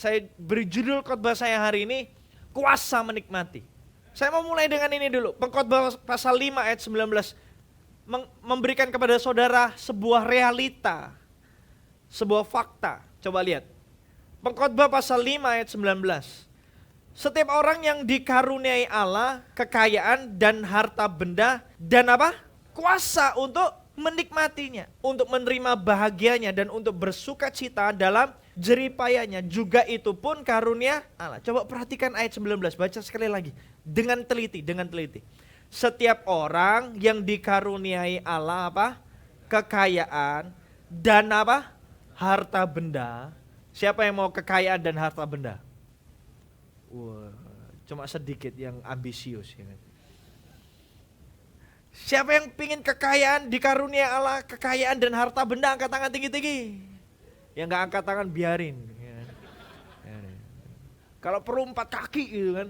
Saya beri judul khotbah saya hari ini, kuasa menikmati. Saya mau mulai dengan ini dulu. Pengkhotbah pasal 5 ayat 19 memberikan kepada saudara sebuah realita, sebuah fakta. Coba lihat. Pengkhotbah pasal 5 ayat 19. Setiap orang yang dikaruniai Allah, kekayaan dan harta benda dan apa? Kuasa untuk menikmatinya, untuk menerima bahagianya dan untuk bersuka cita dalam jeripayanya. Juga itu pun karunia Allah. Coba perhatikan ayat 19, baca sekali lagi. Dengan teliti. Setiap orang yang dikaruniai Allah apa? Kekayaan dan apa? Harta benda. Siapa yang mau kekayaan dan harta benda? Wah, cuma sedikit yang ambisius. Ya kan? Siapa yang pingin kekayaan, dikarunia Allah, kekayaan dan harta benda, angkat tangan tinggi-tinggi. Yang gak angkat tangan biarin. Ya. Kalau perlu 4 kaki gitu kan.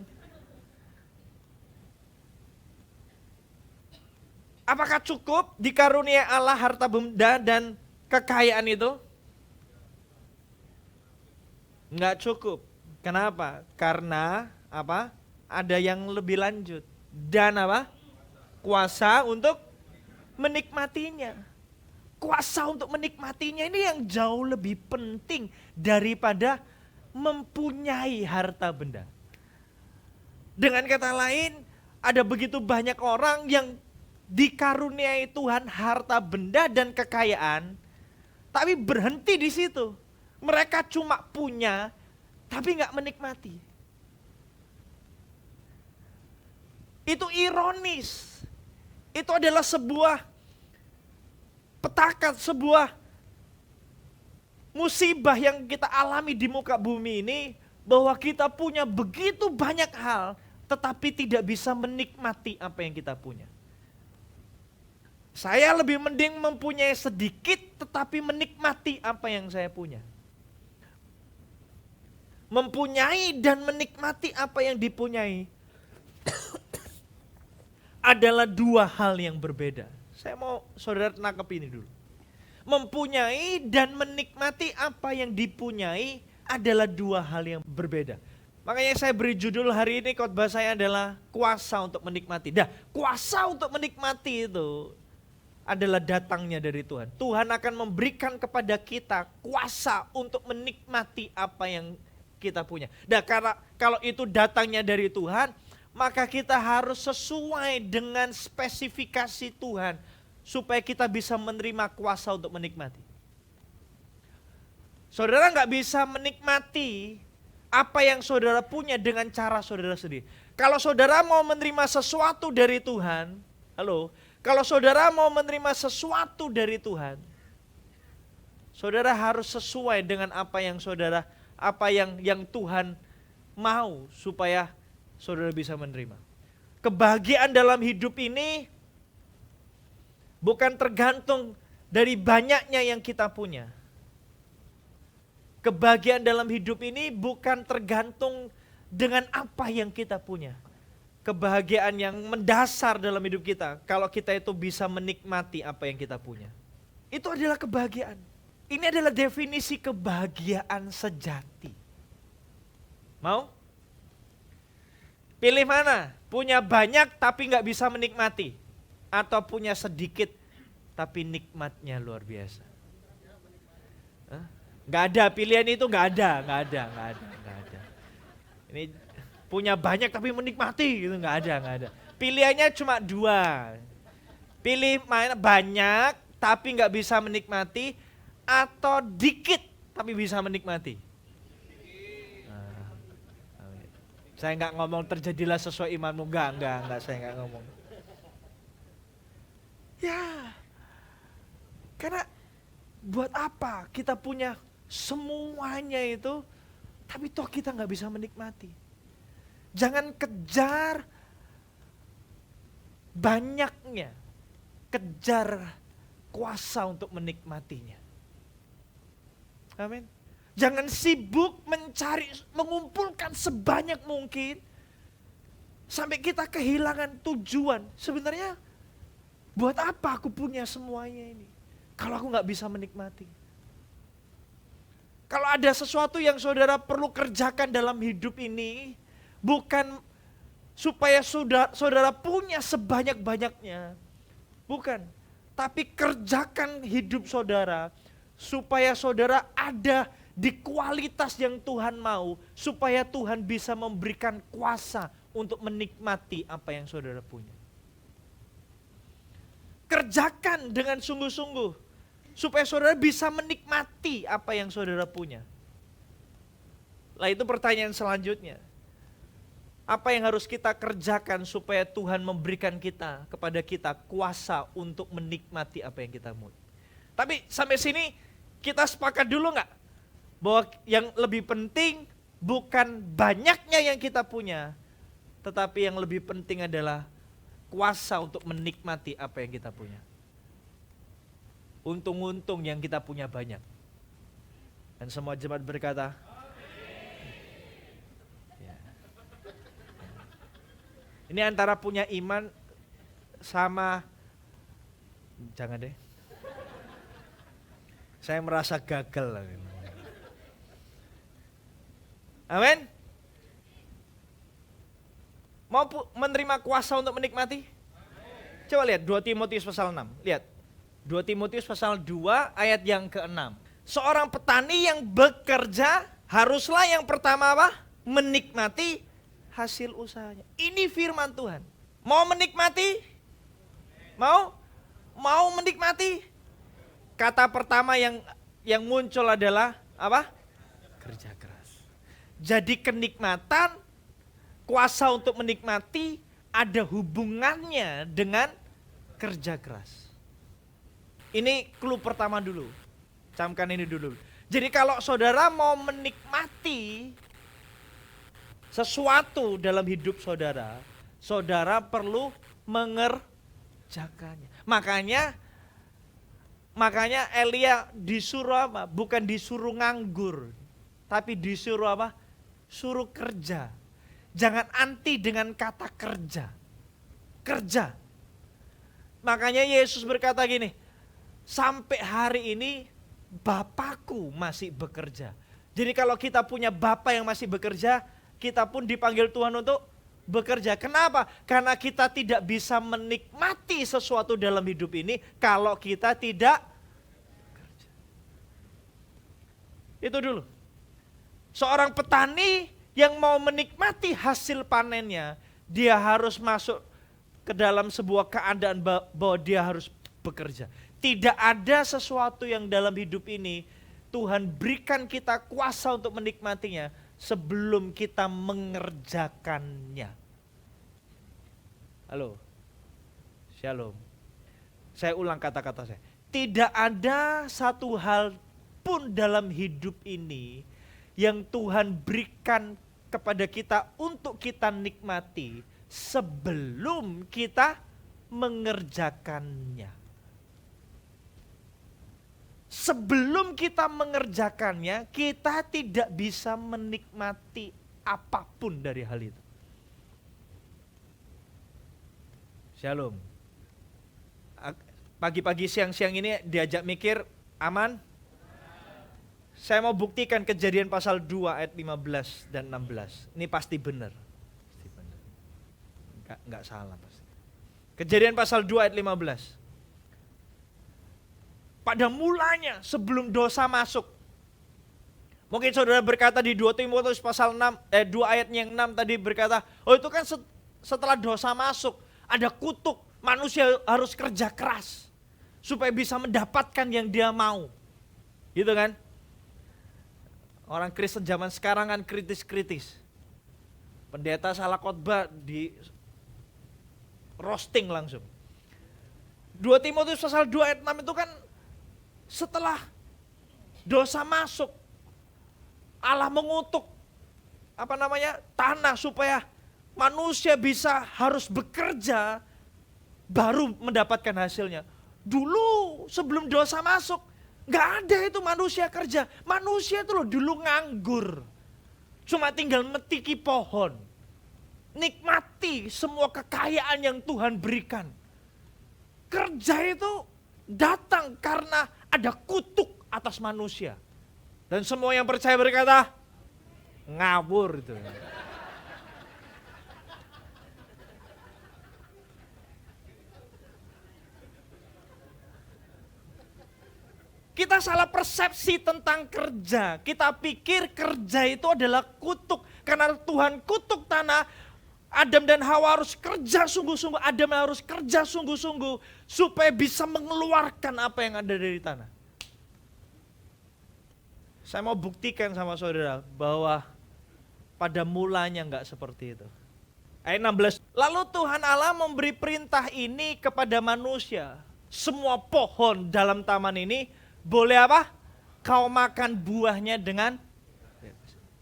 Apakah cukup dikarunia Allah harta benda dan kekayaan itu? Enggak cukup. Kenapa? Karena apa? Ada yang lebih lanjut. Dan apa? Kuasa untuk menikmatinya. Kuasa untuk menikmatinya ini yang jauh lebih penting daripada mempunyai harta benda. Dengan kata lain, ada begitu banyak orang yang dikaruniai Tuhan harta benda dan kekayaan, tapi berhenti di situ. Mereka cuma punya, tapi gak menikmati. Itu ironis. Itu adalah sebuah petaka, sebuah musibah yang kita alami di muka bumi ini, bahwa kita punya begitu banyak hal, tetapi tidak bisa menikmati apa yang kita punya. Saya lebih mending mempunyai sedikit, tetapi menikmati apa yang saya punya. Mempunyai dan menikmati apa yang dipunyai adalah 2 hal yang berbeda. Saya mau saudara nangkep ini dulu. Mempunyai dan menikmati apa yang dipunyai adalah 2 hal yang berbeda. Makanya saya beri judul hari ini, khotbah saya adalah kuasa untuk menikmati. Nah, kuasa untuk menikmati itu adalah datangnya dari Tuhan. Tuhan akan memberikan kepada kita kuasa untuk menikmati apa yang kita punya. Nah, karena kalau itu datangnya dari Tuhan, maka kita harus sesuai dengan spesifikasi Tuhan supaya kita bisa menerima kuasa untuk menikmati. Saudara nggak bisa menikmati apa yang saudara punya dengan cara saudara sendiri. Kalau saudara mau menerima sesuatu dari Tuhan, kalau saudara mau menerima sesuatu dari Tuhan, saudara harus sesuai dengan apa yang Tuhan mau supaya saudara bisa menerima. Kebahagiaan dalam hidup ini bukan tergantung dari banyaknya yang kita punya. Kebahagiaan dalam hidup ini bukan tergantung dengan apa yang kita punya. Kebahagiaan yang mendasar dalam hidup kita, kalau kita itu bisa menikmati apa yang kita punya. Itu adalah kebahagiaan. Ini adalah definisi kebahagiaan sejati. Mau? Pilih mana? Punya banyak tapi gak bisa menikmati. Atau punya sedikit tapi nikmatnya luar biasa. Gak ada, pilihan itu gak ada. Ini punya banyak tapi menikmati gitu, gak ada. Pilihannya cuma 2. Pilih mana banyak tapi gak bisa menikmati, atau dikit tapi bisa menikmati. Saya gak ngomong terjadilah sesuai imanmu, enggak, saya gak ngomong. Ya, karena buat apa kita punya semuanya itu, tapi toh kita gak bisa menikmati. Jangan kejar banyaknya, kejar kuasa untuk menikmatinya. Amin. Jangan sibuk mencari, mengumpulkan sebanyak mungkin sampai kita kehilangan tujuan. Sebenarnya buat apa aku punya semuanya ini kalau aku gak bisa menikmati? Kalau ada sesuatu yang saudara perlu kerjakan dalam hidup ini, bukan supaya saudara punya sebanyak-banyaknya. Bukan. Tapi kerjakan hidup saudara supaya saudara ada di kualitas yang Tuhan mau. Supaya Tuhan bisa memberikan kuasa untuk menikmati apa yang saudara punya. Kerjakan dengan sungguh-sungguh supaya saudara bisa menikmati apa yang saudara punya. Lah itu pertanyaan selanjutnya. Apa yang harus kita kerjakan supaya Tuhan memberikan kepada kita kuasa untuk menikmati apa yang kita mau. Tapi sampai sini kita sepakat dulu nggak? Bahwa yang lebih penting bukan banyaknya yang kita punya, tetapi yang lebih penting adalah kuasa untuk menikmati apa yang kita punya. Untung-untung yang kita punya banyak. Dan semua jemaat berkata, ini antara punya iman sama, jangan deh. Saya merasa gagal. Amin. Mau menerima kuasa untuk menikmati? Coba lihat 2 Timotius pasal 6. Lihat. 2 Timotius pasal 2 ayat yang ke-6. Seorang petani yang bekerja haruslah yang pertama apa? Menikmati hasil usahanya. Ini firman Tuhan. Mau menikmati? Mau menikmati? Kata pertama yang muncul adalah apa? Kerja keras. Jadi kenikmatan, kuasa untuk menikmati ada hubungannya dengan kerja keras. Ini clue pertama dulu. Camkan ini dulu. Jadi kalau saudara mau menikmati sesuatu dalam hidup saudara, saudara perlu mengerjakannya. Makanya Elia disuruh apa? Bukan disuruh nganggur, tapi disuruh apa? Suruh kerja. Jangan anti dengan kata kerja. Kerja. Makanya Yesus berkata gini, sampai hari ini Bapakku masih bekerja. Jadi kalau kita punya Bapa yang masih bekerja, kita pun dipanggil Tuhan untuk bekerja. Kenapa? Karena kita tidak bisa menikmati sesuatu dalam hidup ini kalau kita tidak bekerja. Itu dulu. Seorang petani yang mau menikmati hasil panennya, dia harus masuk ke dalam sebuah keadaan bahwa dia harus bekerja. Tidak ada sesuatu yang dalam hidup ini Tuhan berikan kita kuasa untuk menikmatinya sebelum kita mengerjakannya. Halo, shalom. Saya ulang kata-kata saya. Tidak ada satu hal pun dalam hidup ini yang Tuhan berikan kepada kita untuk kita nikmati sebelum kita mengerjakannya. Sebelum kita mengerjakannya, kita tidak bisa menikmati apapun dari hal itu. Shalom. Pagi-pagi siang-siang ini diajak mikir, aman? Saya mau buktikan Kejadian pasal 2 ayat 15 dan 16. Ini pasti benar. Enggak salah pasti. Kejadian pasal 2 ayat 15. Pada mulanya sebelum dosa masuk. Mungkin saudara berkata di 2 Timotius pasal 6, 2 ayat yang 6 tadi berkata, oh itu kan setelah dosa masuk, ada kutuk, manusia harus kerja keras supaya bisa mendapatkan yang dia mau. Gitu kan? Orang Kristen zaman sekarang kan kritis-kritis. Pendeta salah khotbah di roasting langsung. 2 Timotius pasal 2 ayat 6 itu kan setelah dosa masuk, Allah mengutuk tanah supaya manusia harus bekerja baru mendapatkan hasilnya. Dulu sebelum dosa masuk, nggak ada itu manusia kerja. Manusia itu loh dulu nganggur, cuma tinggal metiki pohon, nikmati semua kekayaan yang Tuhan berikan. Kerja itu datang karena ada kutuk atas manusia. Dan semua yang percaya berkata, ngawur itu. Kita salah persepsi tentang kerja. Kita pikir kerja itu adalah kutuk. Karena Tuhan kutuk tanah, Adam dan Hawa harus kerja sungguh-sungguh. Adam harus kerja sungguh-sungguh supaya bisa mengeluarkan apa yang ada dari tanah. Saya mau buktikan sama saudara bahwa pada mulanya enggak seperti itu. Ayat 16. Lalu Tuhan Allah memberi perintah ini kepada manusia. Semua pohon dalam taman ini boleh apa? Kau makan buahnya dengan,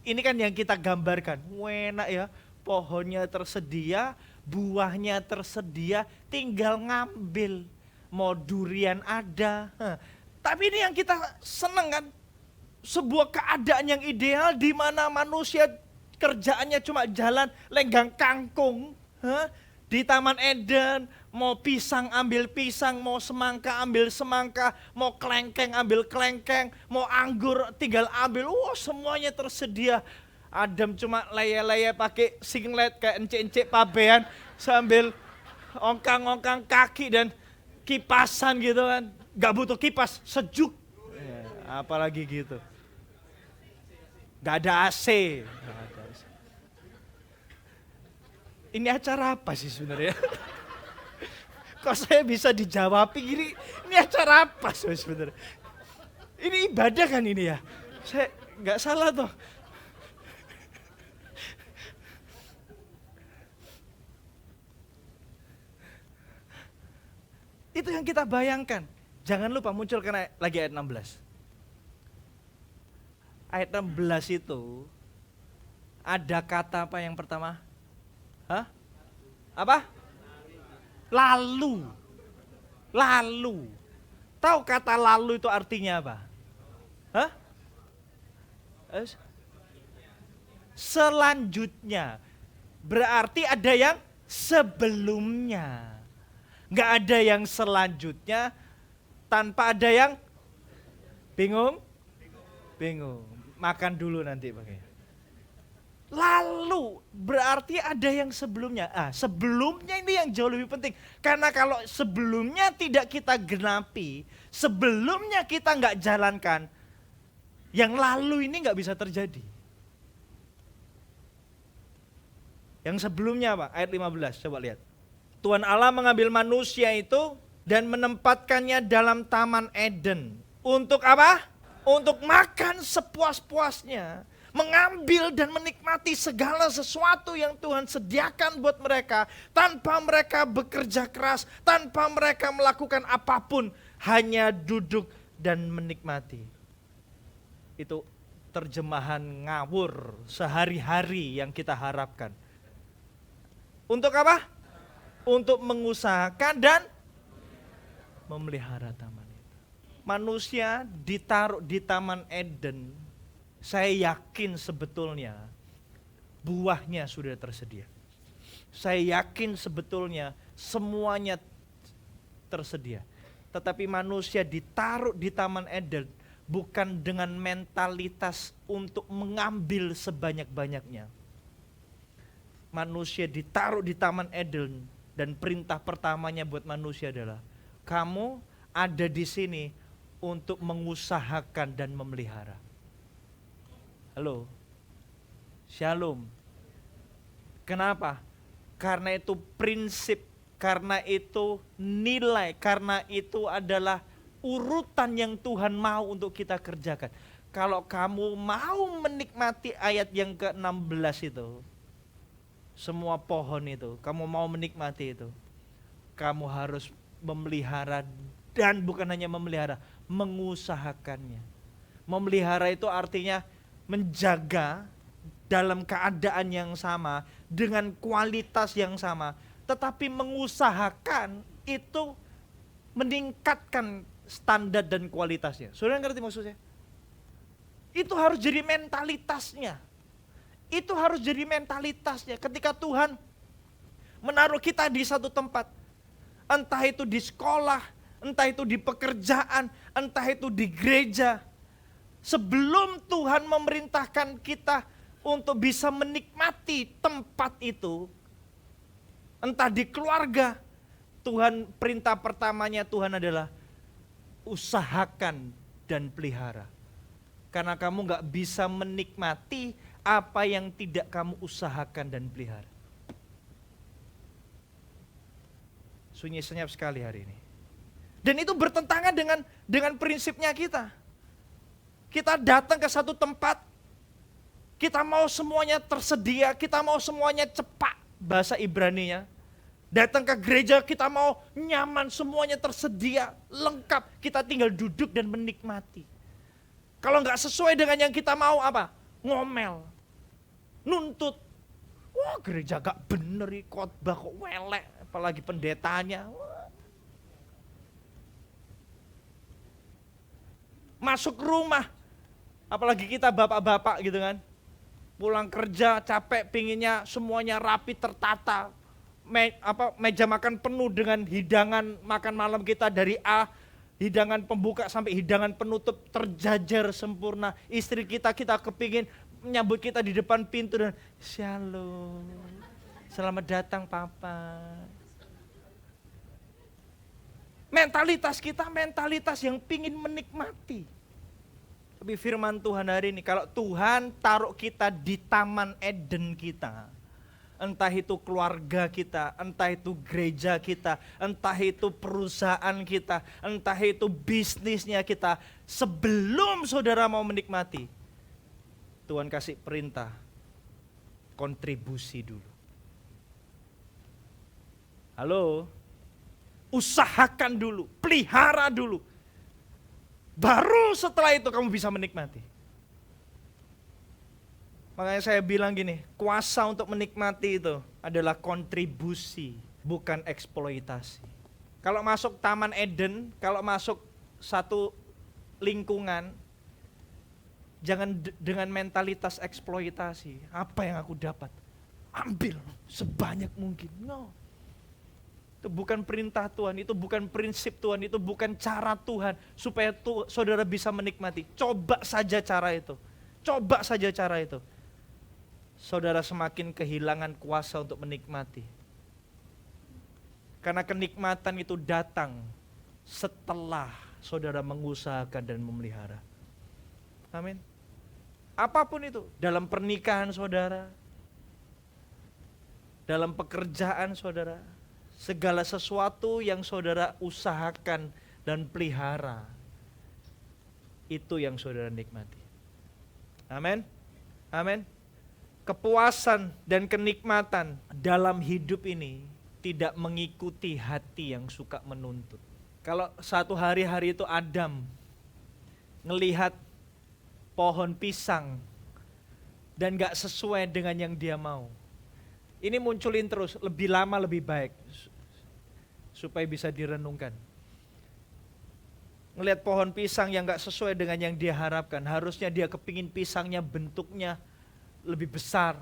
ini kan yang kita gambarkan. Enak ya, pohonnya tersedia, buahnya tersedia, tinggal ngambil. Mau durian ada. Tapi ini yang kita seneng kan? Sebuah keadaan yang ideal di mana manusia kerjaannya cuma jalan lenggang kangkung. Di Taman Eden, mau pisang ambil pisang, mau semangka ambil semangka, mau kelengkeng ambil kelengkeng, mau anggur tinggal ambil, semuanya tersedia. Adam cuma leye-leye pakai singlet kayak encik-encik pabean sambil ongkang-ongkang kaki dan kipasan gitu kan. Gak butuh kipas, sejuk. Apalagi gitu. Gak ada AC. Ini acara apa sih sebenarnya? Kok saya bisa dijawab gini? Ini acara apa sih sebenarnya? Ini ibadah kan ini ya? Saya nggak salah toh. Itu yang kita bayangkan. Jangan lupa muncul karena lagi ayat 16. Ayat 16 itu ada kata apa yang pertama? Apa? Lalu. Tahu kata lalu itu artinya apa? Selanjutnya. Berarti ada yang sebelumnya. Nggak ada yang selanjutnya tanpa ada yang bingung. Makan dulu nanti pakai. Lalu berarti ada yang sebelumnya. Sebelumnya ini yang jauh lebih penting. Karena kalau sebelumnya tidak kita genapi, sebelumnya kita nggak jalankan, yang lalu ini nggak bisa terjadi. Yang sebelumnya apa? Ayat 15, coba lihat. Tuhan Allah mengambil manusia itu dan menempatkannya dalam Taman Eden. Untuk apa? Untuk makan sepuas-puasnya. Mengambil dan menikmati segala sesuatu yang Tuhan sediakan buat mereka. Tanpa mereka bekerja keras, tanpa mereka melakukan apapun. Hanya duduk dan menikmati. Itu terjemahan ngawur sehari-hari yang kita harapkan. Untuk apa? Untuk mengusahakan dan memelihara taman itu. Manusia ditaruh di Taman Eden. Saya yakin sebetulnya buahnya sudah tersedia. Saya yakin sebetulnya semuanya tersedia. Tetapi manusia ditaruh di Taman Eden bukan dengan mentalitas untuk mengambil sebanyak-banyaknya. Manusia ditaruh di Taman Eden dan perintah pertamanya buat manusia adalah kamu ada di sini untuk mengusahakan dan memelihara. Halo, shalom. Kenapa? Karena itu prinsip, karena itu nilai, karena itu adalah urutan yang Tuhan mau untuk kita kerjakan. Kalau kamu mau menikmati ayat yang ke-16 itu, semua pohon itu, kamu mau menikmati itu, kamu harus memelihara dan bukan hanya memelihara, mengusahakannya. Memelihara itu artinya menjaga dalam keadaan yang sama, dengan kualitas yang sama, tetapi mengusahakan itu meningkatkan standar dan kualitasnya. Saudara ngerti maksudnya? Itu harus jadi mentalitasnya. Itu harus jadi mentalitasnya ketika Tuhan menaruh kita di satu tempat. Entah itu di sekolah, entah itu di pekerjaan, entah itu di gereja. Sebelum Tuhan memerintahkan kita untuk bisa menikmati tempat itu, entah di keluarga, Tuhan perintah pertamanya Tuhan adalah usahakan dan pelihara. Karena kamu gak bisa menikmati apa yang tidak kamu usahakan dan pelihara. Sunyi senyap sekali hari ini. Dan itu bertentangan dengan prinsipnya kita. Kita datang ke satu tempat, kita mau semuanya tersedia, kita mau semuanya cepat, bahasa Ibraninya. Datang ke gereja kita mau nyaman, semuanya tersedia, lengkap. Kita tinggal duduk dan menikmati. Kalau nggak sesuai dengan yang kita mau apa? Ngomel, nuntut. Wah gereja gak bener, khotbah kok welek, apalagi pendetanya. Masuk rumah, apalagi kita bapak-bapak gitu kan. Pulang kerja capek, pinginnya semuanya rapi tertata. Meja makan penuh dengan hidangan makan malam kita dari A, hidangan pembuka sampai hidangan penutup terjajar sempurna. Istri kita kepingin menyambut kita di depan pintu dan shalom, selamat datang papa. Mentalitas kita mentalitas yang pingin menikmati. Tapi firman Tuhan hari ini, kalau Tuhan taruh kita di taman Eden kita, entah itu keluarga kita, entah itu gereja kita, entah itu perusahaan kita, entah itu bisnisnya kita, sebelum saudara mau menikmati, Tuhan kasih perintah, kontribusi dulu. Halo? Usahakan dulu, pelihara dulu. Baru setelah itu kamu bisa menikmati. Makanya saya bilang gini, kuasa untuk menikmati itu adalah kontribusi, bukan eksploitasi. Kalau masuk Taman Eden, kalau masuk satu lingkungan, jangan dengan mentalitas eksploitasi. Apa yang aku dapat? Ambil sebanyak mungkin. No. Itu bukan perintah Tuhan, itu bukan prinsip Tuhan, itu bukan cara Tuhan supaya saudara bisa menikmati. Coba saja cara itu. Coba saja cara itu. Saudara semakin kehilangan kuasa untuk menikmati. Karena kenikmatan itu datang setelah saudara mengusahakan dan memelihara. Amin. Apapun itu, dalam pernikahan saudara, dalam pekerjaan saudara, segala sesuatu yang saudara usahakan dan pelihara, itu yang saudara nikmati. Amin. Amin. Kepuasan dan kenikmatan dalam hidup ini tidak mengikuti hati yang suka menuntut. Kalau satu hari itu Adam ngelihat pohon pisang dan gak sesuai dengan yang dia mau, ini munculin terus, lebih lama lebih baik, supaya bisa direnungkan. Ngelihat pohon pisang yang gak sesuai dengan yang dia harapkan, harusnya dia kepingin pisangnya bentuknya lebih besar.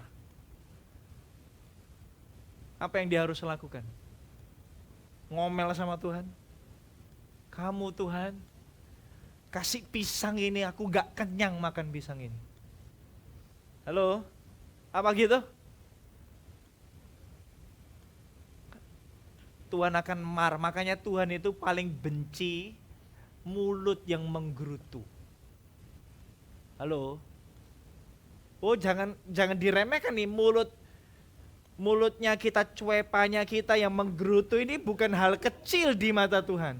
Apa yang dia harus lakukan? Ngomel sama Tuhan. Kamu Tuhan, kasih pisang ini, aku gak kenyang makan pisang ini. Halo? Apa gitu? Tuhan akan marah, makanya Tuhan itu paling benci mulut yang menggerutu. Halo? Oh jangan diremehkan nih, mulutnya kita, cuepanya kita yang menggerutu ini bukan hal kecil di mata Tuhan.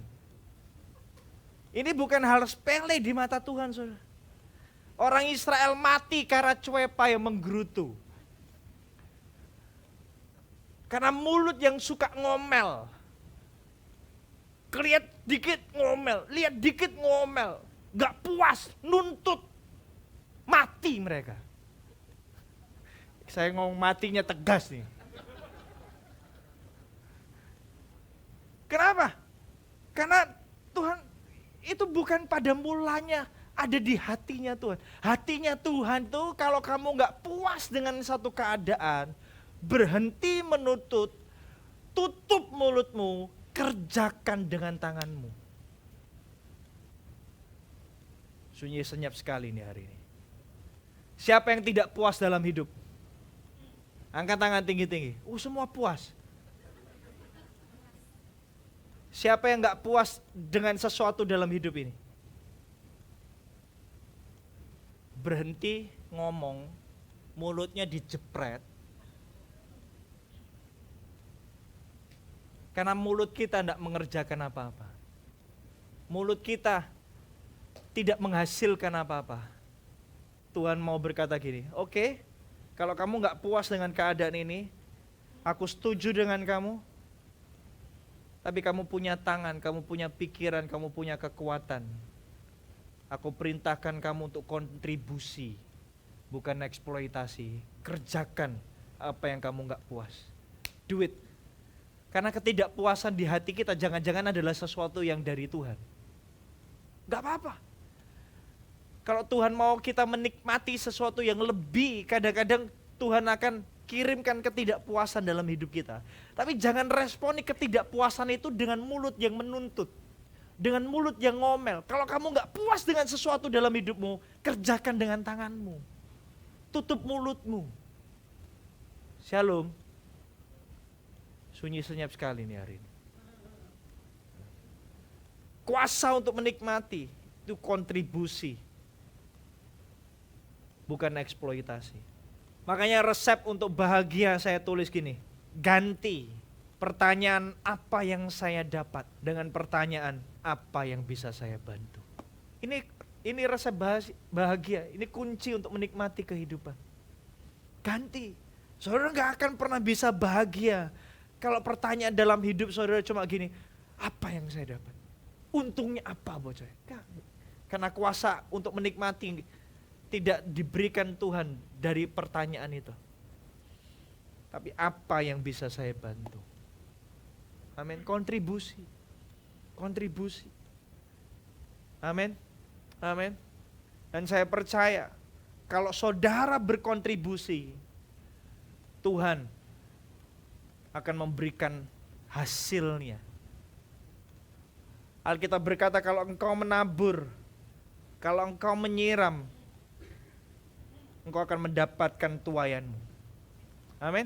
Ini bukan hal sepele di mata Tuhan, saudara. Orang Israel mati karena cuepa yang menggerutu. Karena mulut yang suka ngomel. Lihat dikit ngomel, lihat dikit ngomel. Gak puas, nuntut. Mati mereka. Saya ngomong matinya tegas nih. Kenapa? Karena Tuhan itu bukan pada mulanya, ada di hatinya Tuhan. Hatinya Tuhan tuh kalau kamu gak puas dengan satu keadaan, berhenti menuntut, tutup mulutmu, kerjakan dengan tanganmu. Sunyi senyap sekali nih hari ini. Siapa yang tidak puas dalam hidup? Angkat tangan tinggi-tinggi. Semua puas. Siapa yang gak puas dengan sesuatu dalam hidup ini? Berhenti ngomong, mulutnya dijepret. Karena mulut kita tidak mengerjakan apa-apa. Mulut kita tidak menghasilkan apa-apa. Tuhan mau berkata gini, oke, kalau kamu gak puas dengan keadaan ini, aku setuju dengan kamu, tapi kamu punya tangan, kamu punya pikiran, kamu punya kekuatan. Aku perintahkan kamu untuk kontribusi, bukan eksploitasi. Kerjakan apa yang kamu gak puas. Do it. Karena ketidakpuasan di hati kita jangan-jangan adalah sesuatu yang dari Tuhan. Gak apa-apa. Kalau Tuhan mau kita menikmati sesuatu yang lebih, kadang-kadang Tuhan akan kirimkan ketidakpuasan dalam hidup kita. Tapi jangan responi ketidakpuasan itu dengan mulut yang menuntut. Dengan mulut yang ngomel. Kalau kamu gak puas dengan sesuatu dalam hidupmu, kerjakan dengan tanganmu. Tutup mulutmu. Shalom. Sunyi senyap sekali nih hari ini. Kuasa untuk menikmati itu kontribusi, bukan eksploitasi. Makanya resep untuk bahagia saya tulis gini, ganti pertanyaan apa yang saya dapat dengan pertanyaan apa yang bisa saya bantu. Ini resep bahagia, ini kunci untuk menikmati kehidupan. Ganti, saudara gak akan pernah bisa bahagia kalau pertanyaan dalam hidup saudara cuma gini, apa yang saya dapat? Untungnya apa buat saya? Karena kuasa untuk menikmati tidak diberikan Tuhan dari pertanyaan itu. Tapi apa yang bisa saya bantu? Amin. Kontribusi. Kontribusi. Amin. Amin. Dan saya percaya kalau saudara berkontribusi, Tuhan akan memberikan hasilnya. Alkitab berkata kalau engkau menabur, kalau engkau menyiram, engkau akan mendapatkan tuaianmu. Amin.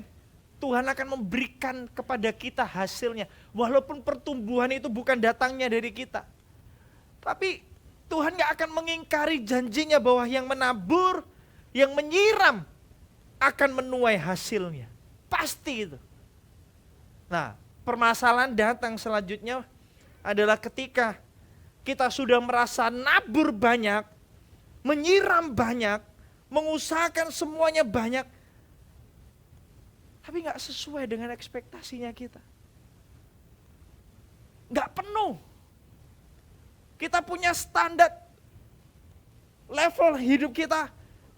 Tuhan akan memberikan kepada kita hasilnya. Walaupun pertumbuhan itu bukan datangnya dari kita. Tapi Tuhan gak akan mengingkari janjinya bahwa yang menabur, yang menyiram akan menuai hasilnya. Pasti itu. Nah, permasalahan datang selanjutnya adalah ketika kita sudah merasa nabur banyak, menyiram banyak, mengusahakan semuanya banyak, tapi gak sesuai dengan ekspektasinya kita. Gak penuh. Kita punya standar level hidup kita,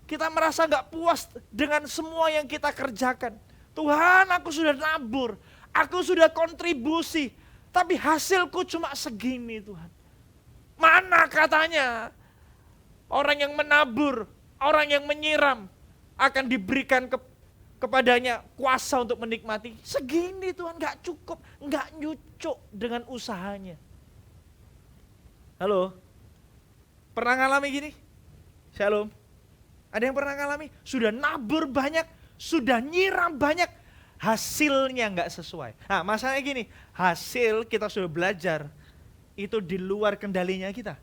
kita merasa gak puas dengan semua yang kita kerjakan. Tuhan, aku sudah nabur, aku sudah kontribusi, tapi hasilku cuma segini Tuhan. Mana katanya orang yang menabur, orang yang menyiram akan diberikan kepadanya kuasa untuk menikmati. Segini Tuhan, gak cukup, gak nyucuk dengan usahanya. Halo, pernah ngalami gini? Shalom, ada yang pernah ngalami? Sudah nabur banyak, sudah nyiram banyak, hasilnya gak sesuai. Nah masalahnya gini, hasil kita sudah belajar, itu di luar kendalinya kita.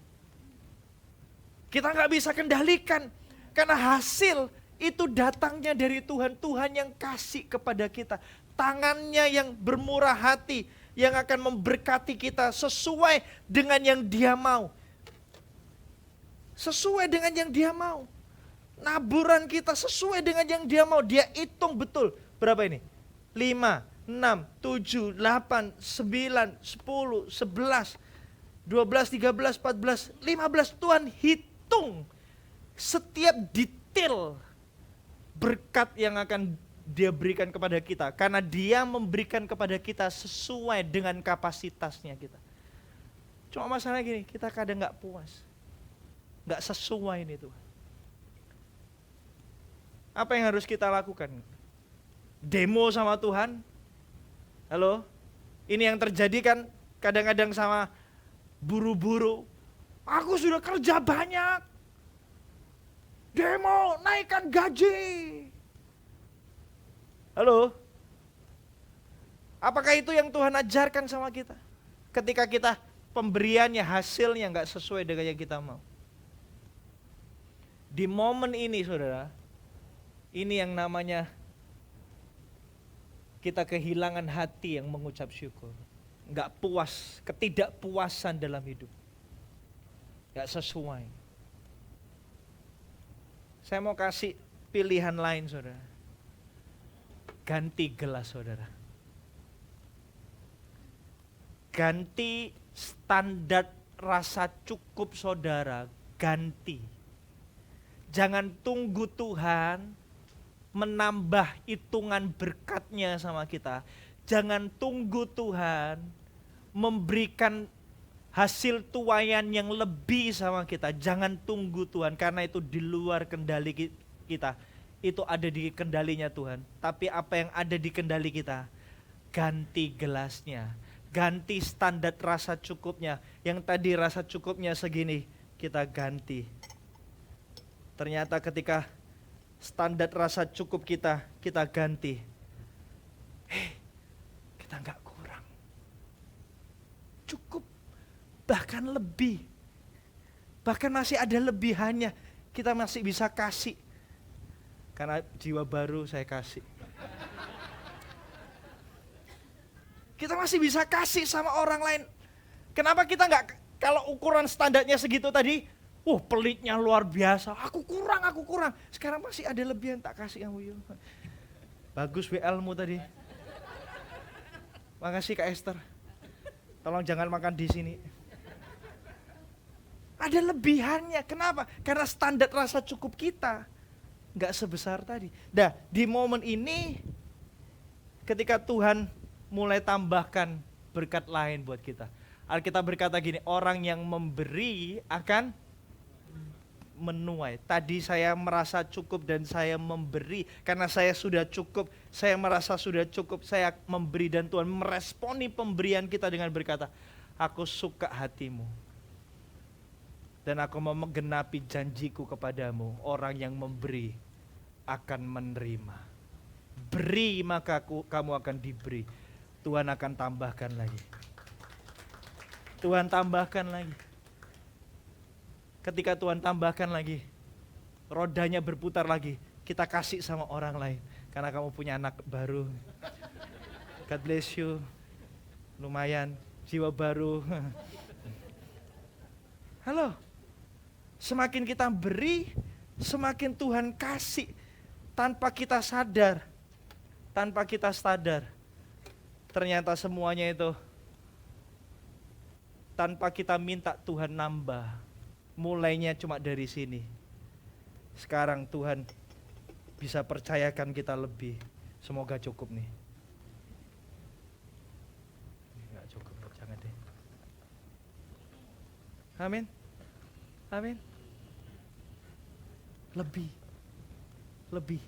Kita gak bisa kendalikan, karena hasil itu datangnya dari Tuhan. Tuhan yang kasih kepada kita. Tangannya yang bermurah hati, yang akan memberkati kita sesuai dengan yang Dia mau. Sesuai dengan yang Dia mau. Naburan kita sesuai dengan yang Dia mau. Dia hitung betul. Berapa ini? 5, 6, 7, 8, 9, 10, 11, 12, 13, 14, 15. Tuhan hitung setiap detail berkat yang akan Dia berikan kepada kita. Karena Dia memberikan kepada kita sesuai dengan kapasitasnya kita. Cuma masalahnya gini, kita kadang gak puas. Gak sesuai ini Tuhan. Apa yang harus kita lakukan? Demo sama Tuhan? Halo? Ini yang terjadi kan kadang-kadang sama buru-buru. Aku sudah kerja banyak. Demo, naikkan gaji. Halo? Apakah itu yang Tuhan ajarkan sama kita? Ketika kita pemberiannya, hasilnya nggak sesuai dengan yang kita mau. Di momen ini saudara, ini yang namanya kita kehilangan hati yang mengucap syukur. Nggak puas, ketidakpuasan dalam hidup. Nggak sesuai. Saya mau kasih pilihan lain saudara. Ganti gelas saudara. Ganti standar rasa cukup saudara, ganti. Jangan tunggu Tuhan menambah hitungan berkatnya sama kita. Jangan tunggu Tuhan memberikan hasil tuaian yang lebih sama kita. Jangan tunggu Tuhan, karena itu di luar kendali kita. Itu ada di kendalinya Tuhan. Tapi apa yang ada di kendali kita? Ganti gelasnya. Ganti standar rasa cukupnya. Yang tadi rasa cukupnya segini, kita ganti. Ternyata ketika standar rasa cukup kita ganti. Kita gak kurang. Cukup. Bahkan lebih. Bahkan masih ada lebihannya. Kita masih bisa kasih. Karena jiwa baru saya kasih. Kita masih bisa kasih sama orang lain. Kenapa kita nggak, kalau ukuran standarnya segitu tadi, pelitnya luar biasa, aku kurang. Sekarang masih ada lebihan, tak kasih kamu yuk. Bagus WL-mu tadi. Makasih Kak Esther. Tolong jangan makan di sini. Ada lebihannya, kenapa? Karena standar rasa cukup kita nggak sebesar tadi. Nah, di momen ini, ketika Tuhan mulai tambahkan berkat lain buat kita. Alkitab berkata gini, orang yang memberi akan menuai. Tadi saya merasa cukup dan saya memberi. Karena saya sudah cukup, saya merasa sudah cukup, saya memberi. Dan Tuhan meresponi pemberian kita dengan berkata, aku suka hatimu. Dan aku mau menggenapi janjiku kepadamu, orang yang memberi akan menerima. Beri maka kamu akan diberi. Tuhan akan tambahkan lagi. Tuhan tambahkan lagi. Ketika Tuhan tambahkan lagi, rodanya berputar lagi. Kita kasih sama orang lain. Karena kamu punya anak baru. God bless you. Lumayan, jiwa baru. Halo. Semakin kita beri, semakin Tuhan kasih. Tanpa kita sadar. Tanpa kita sadar. Ternyata semuanya itu tanpa kita minta Tuhan nambah. Mulainya cuma dari sini. Sekarang Tuhan bisa percayakan kita lebih. Semoga cukup nih. Enggak cukup, jangan deh. Amin. Amin. Lebih.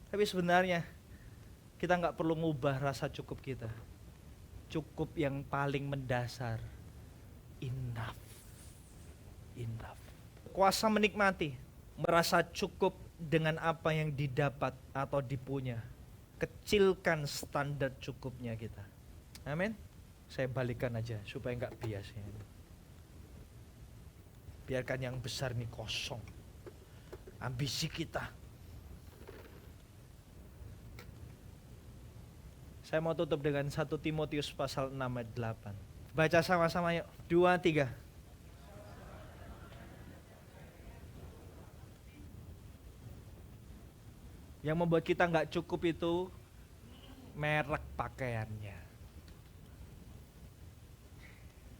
Tapi sebenarnya kita nggak perlu ngubah rasa cukup kita. Cukup yang paling mendasar. Enough. Kuasa menikmati. Merasa cukup dengan apa yang didapat atau dipunya. Kecilkan standar cukupnya kita. Amin. Saya balikan aja supaya nggak bias ya. Biarkan yang besar nih kosong. Ambisi kita. Saya mau tutup dengan 1 Timotius pasal 6 ayat 8. Baca sama-sama yuk. 2, 3. Yang membuat kita gak cukup itu merek pakaiannya.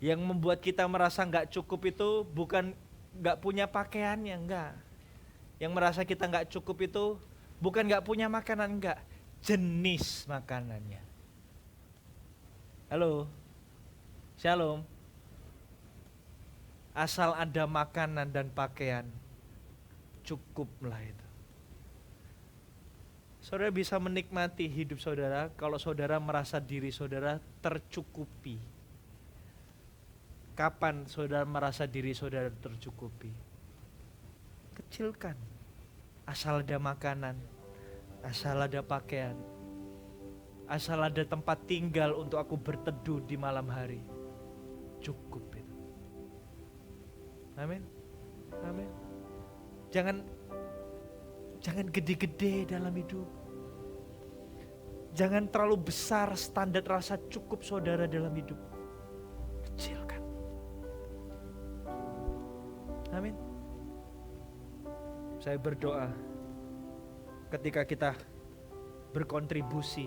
Yang membuat kita merasa gak cukup itu bukan gak punya pakaiannya, enggak. Yang merasa kita gak cukup itu bukan gak punya makanan, enggak. Jenis makanannya. Halo, shalom. Asal ada makanan dan pakaian, cukuplah itu. Saudara bisa menikmati hidup saudara kalau saudara merasa diri saudara tercukupi. Kapan saudara merasa diri saudara tercukupi? Kecilkan Asal ada makanan, asal ada pakaian, asal ada tempat tinggal untuk aku berteduh di malam hari. Cukup itu. Amin. Amin. Jangan gede-gede dalam hidup. Jangan terlalu besar standar rasa cukup saudara dalam hidup. Kecilkan. Amin. Saya berdoa ketika kita berkontribusi,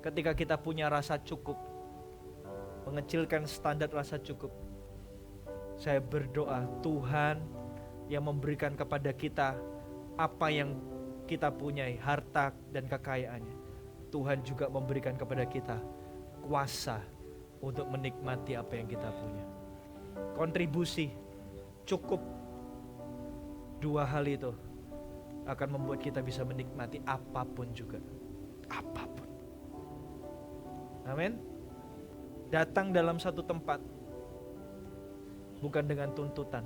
ketika kita punya rasa cukup, mengecilkan standar rasa cukup. Saya berdoa Tuhan yang memberikan kepada kita apa yang kita punyai, harta dan kekayaannya. Tuhan juga memberikan kepada kita kuasa untuk menikmati apa yang kita punya. Kontribusi, cukup. Dua hal itu akan membuat kita bisa menikmati apapun juga. Apapun. Amin. Datang dalam satu tempat bukan dengan tuntutan,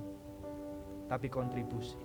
tapi kontribusi.